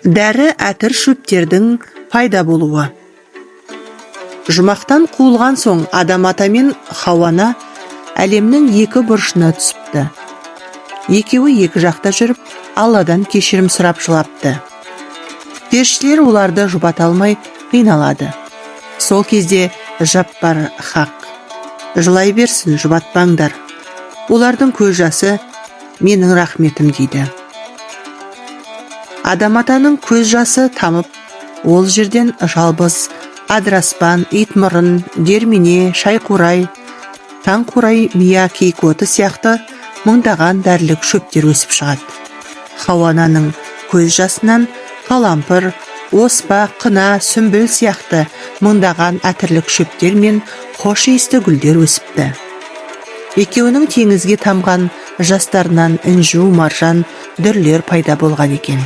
Дәрі әтір шөптердің пайда болуы. Жұмақтан қуылған соң Адам ата мен Хауана әлемнің екі бұрышына түсіпті. Екеуі екі жақта жүріп, Алладан кешірім сұрап жылапты. Періштелер оларды жұбата алмай қиналады. Сол кезде Жаппар Хақ: жылай берсін, жұбатпаңдар. Олардың көз жасы менің рахметім дейді. Адам атаның көз жасы тамып, ол жерден жалбыз, адыраспан, итмұрын, дермене, шайқурай, таңқурай, мия кейкоты сияқты мыңдаған дәрілік шөптер өсіп шығады. Хауананың көз жасынан қалампыр, оспа, қына, сүмбіл сияқты мыңдаған әтірлік шөптер мен хош иісті гүлдер өсіпті. Екеуінің теңізге тамған жастарынан інжу, маржан, дүрлер пайда болған екен.